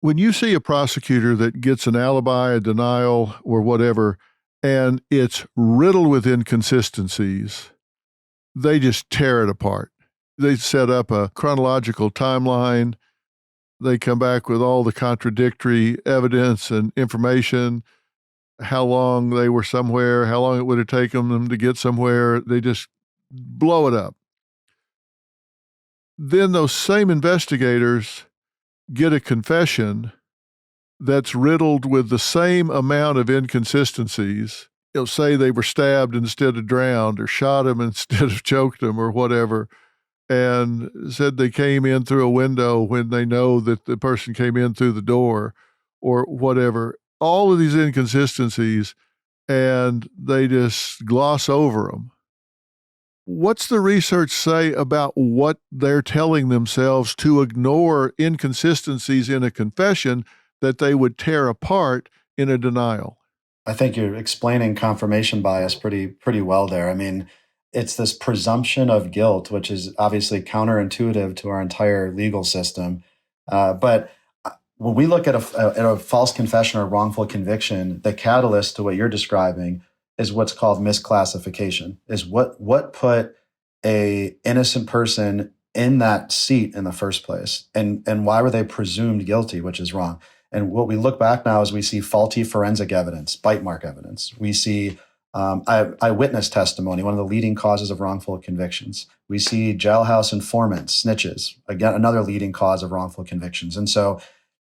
When you see a prosecutor that gets an alibi, a denial, or whatever, and it's riddled with inconsistencies, they just tear it apart. They set up a chronological timeline. They come back with all the contradictory evidence and information, how long they were somewhere, how long it would have taken them to get somewhere. They just blow it up. Then those same investigators get a confession that's riddled with the same amount of inconsistencies. Say they were stabbed instead of drowned, or shot him instead of choked him, or whatever, and said they came in through a window when they know that the person came in through the door, or whatever. All of these inconsistencies, and they just gloss over them. What's the research say about what they're telling themselves to ignore inconsistencies in a confession that they would tear apart in a denial? I think you're explaining confirmation bias pretty well there. I mean, it's this presumption of guilt, which is obviously counterintuitive to our entire legal system. But when we look at a false confession or wrongful conviction, the catalyst to what you're describing is what's called misclassification, is what put a innocent person in that seat in the first place, and why were they presumed guilty, which is wrong. And what we look back now is we see faulty forensic evidence, bite mark evidence. We see eyewitness testimony, one of the leading causes of wrongful convictions. We see jailhouse informants, snitches, again, another leading cause of wrongful convictions. And so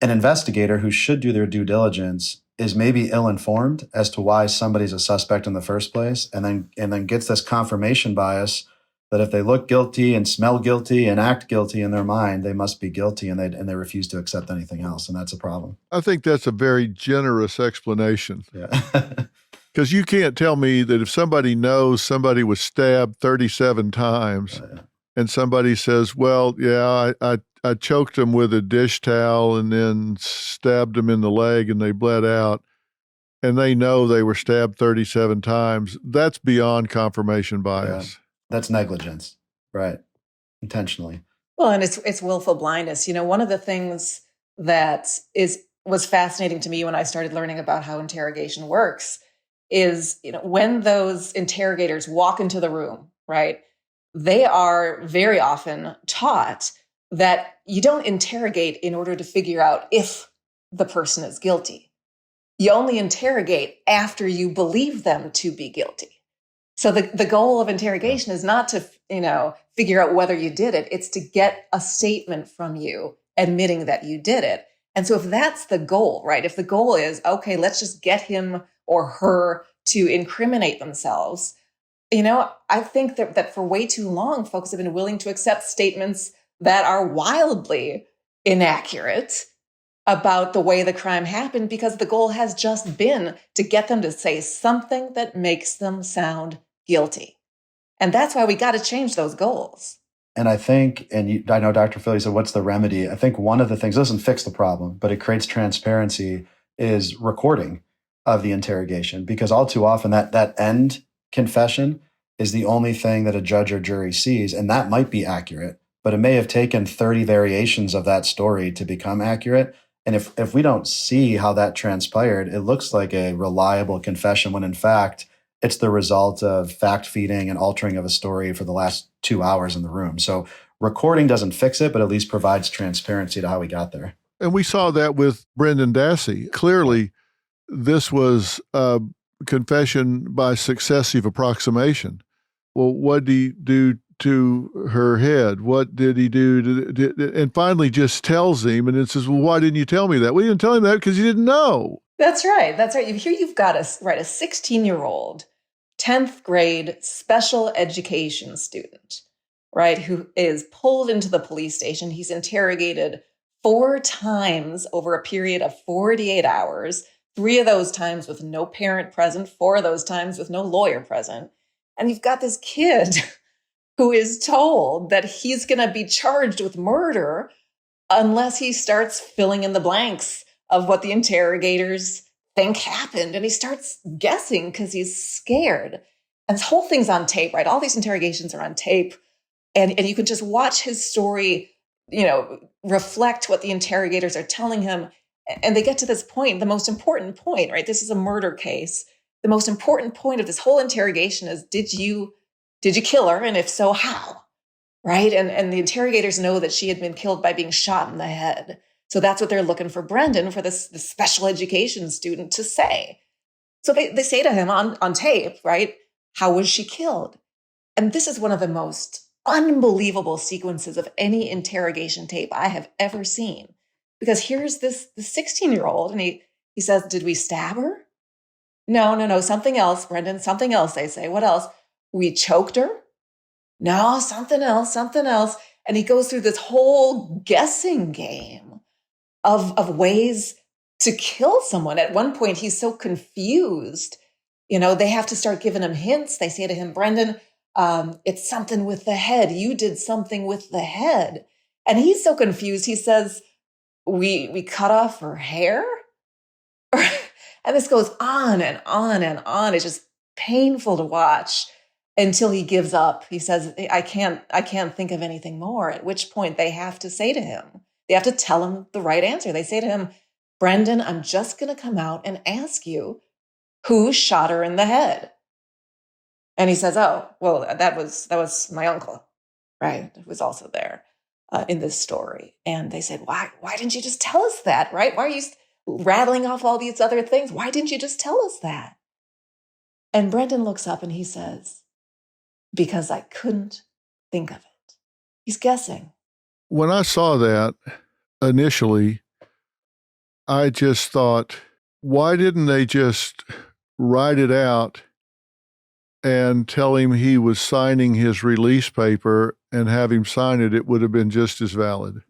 an investigator who should do their due diligence is maybe ill-informed as to why somebody's a suspect in the first place, and then gets this confirmation bias that if they look guilty and smell guilty and act guilty in their mind, they must be guilty, and they refuse to accept anything else, and that's a problem. I think that's a very generous explanation. Yeah. Because you can't tell me that if somebody knows somebody was stabbed 37 times and somebody says, well, yeah, I choked them with a dish towel and then stabbed them in the leg and they bled out, and they know they were stabbed 37 times, that's beyond confirmation bias. Yeah. That's negligence, right? Intentionally. Well, and it's willful blindness. One of the things that was fascinating to me when I started learning about how interrogation works is, when those interrogators walk into the room, right, they are very often taught that you don't interrogate in order to figure out if the person is guilty. You only interrogate after you believe them to be guilty. So the goal of interrogation is not to, figure out whether you did it. It's to get a statement from you admitting that you did it. And so if that's the goal, right, if the goal is, okay, let's just get him or her to incriminate themselves, I think that for way too long, folks have been willing to accept statements that are wildly inaccurate about the way the crime happened, because the goal has just been to get them to say something that makes them sound guilty. And that's why we got to change those goals. And I think, I know Dr. Phil, you said, what's the remedy? I think one of the things, doesn't fix the problem, but it creates transparency, is recording of the interrogation. Because all too often that end confession is the only thing that a judge or jury sees. And that might be accurate, but it may have taken 30 variations of that story to become accurate. And if we don't see how that transpired, it looks like a reliable confession when in fact, it's the result of fact feeding and altering of a story for the last 2 hours in the room. So recording doesn't fix it, but at least provides transparency to how we got there. And we saw that with Brendan Dassey. Clearly, this was a confession by successive approximation. Well, what did he do to her head? What did he do? And finally just tells him, and it says, well, why didn't you tell me that? Well, you didn't tell him that because you didn't know. That's right. Here you've got a 16-year-old, 10th grade special education student, right, who is pulled into the police station. He's interrogated 4 times over a period of 48 hours, 3 of those times with no parent present, 4 of those times with no lawyer present. And you've got this kid who is told that he's going to be charged with murder unless he starts filling in the blanks of what the interrogators think happened. And he starts guessing because he's scared. And this whole thing's on tape, right? All these interrogations are on tape. And you can just watch his story, reflect what the interrogators are telling him. And they get to this point, the most important point, right? This is a murder case. The most important point of this whole interrogation is, did you kill her? And if so, how? Right? And the interrogators know that she had been killed by being shot in the head. So that's what they're looking for Brendan, for this special education student, to say. So they say to him on tape, right? How was she killed? And this is one of the most unbelievable sequences of any interrogation tape I have ever seen. Because here's this 16-year-old, and he says, did we stab her? No, something else, Brendan, something else, they say. What else? We choked her? No, something else. And he goes through this whole guessing game of ways to kill someone. At one point, he's so confused. They have to start giving him hints. They say to him, Brendan, it's something with the head. You did something with the head. And he's so confused. He says, we cut off her hair? And this goes on and on and on. It's just painful to watch until he gives up. He says, I can't think of anything more, at which point they have to say to him, they have to tell him the right answer. They say to him, Brendan, I'm just going to come out and ask you who shot her in the head. And he says, oh, well, that was my uncle, right? Who was also there in this story. And they said, why didn't you just tell us that, right? Why are you rattling off all these other things? Why didn't you just tell us that? And Brendan looks up and he says, because I couldn't think of it. He's guessing. When I saw that initially, I just thought, why didn't they just write it out and tell him he was signing his release paper and have him sign it? It would have been just as valid.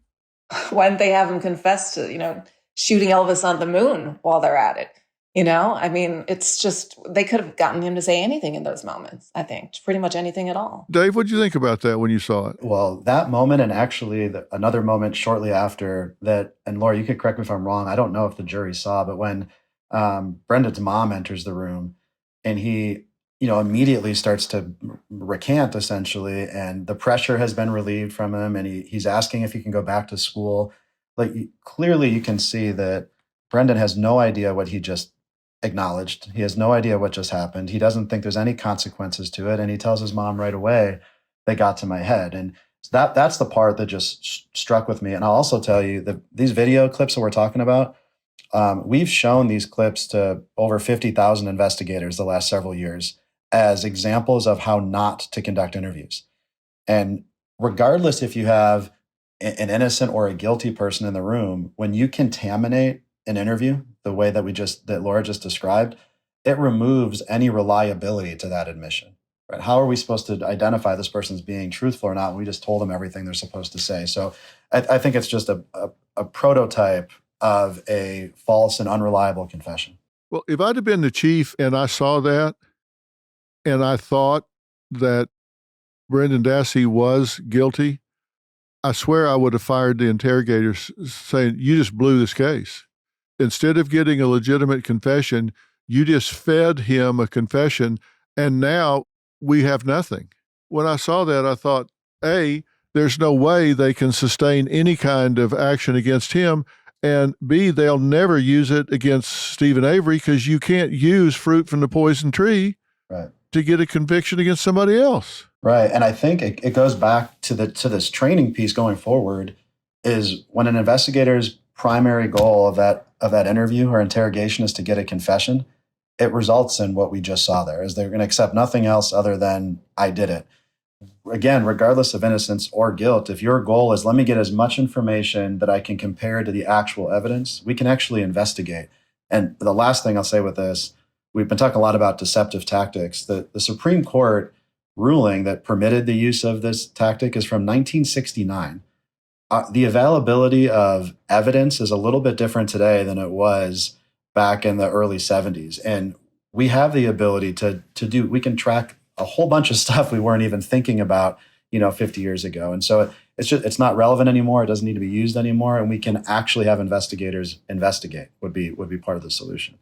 Why didn't they have him confess to, shooting Elvis on the moon while they're at it? I mean, it's just, they could have gotten him to say anything in those moments, I think. Pretty much anything at all. Dave, what did you think about that when you saw it? Well, that moment, and actually another moment shortly after that, and Laura, you could correct me if I'm wrong, I don't know if the jury saw, but when Brendan's mom enters the room and he, immediately starts to recant, essentially, and the pressure has been relieved from him, and he's asking if he can go back to school. Clearly you can see that Brendan has no idea what he just acknowledged. He has no idea what just happened. He doesn't think there's any consequences to it. And he tells his mom right away, they got to my head. And that's the part that just struck with me. And I'll also tell you that these video clips that we're talking about, we've shown these clips to over 50,000 investigators the last several years as examples of how not to conduct interviews. And regardless if you have an innocent or a guilty person in the room, when you contaminate an interview the way that Laura just described, it removes any reliability to that admission. Right? How are we supposed to identify this person's being truthful or not when we just told them everything they're supposed to say? So I think it's just a prototype of a false and unreliable confession. Well, if I'd have been the chief and I saw that and I thought that Brendan Dassey was guilty, I swear I would have fired the interrogators saying, you just blew this case. Instead of getting a legitimate confession, you just fed him a confession, and now we have nothing. When I saw that, I thought, A, there's no way they can sustain any kind of action against him, and B, they'll never use it against Stephen Avery because you can't use fruit from the poison tree to get a conviction against somebody else. Right. And I think it goes back to this training piece going forward is when an investigator's primary goal of that interview or interrogation is to get a confession, it results in what we just saw there, is they're going to accept nothing else other than I did it. Again, regardless of innocence or guilt, if your goal is let me get as much information that I can compare to the actual evidence, we can actually investigate. And the last thing I'll say with this, we've been talking a lot about deceptive tactics. The Supreme Court ruling that permitted the use of this tactic is from 1969. The availability of evidence is a little bit different today than it was back in the early 70s. And we have the ability we can track a whole bunch of stuff we weren't even thinking about, 50 years ago. And so it's not relevant anymore. It doesn't need to be used anymore. And we can actually have investigators investigate would be part of the solution.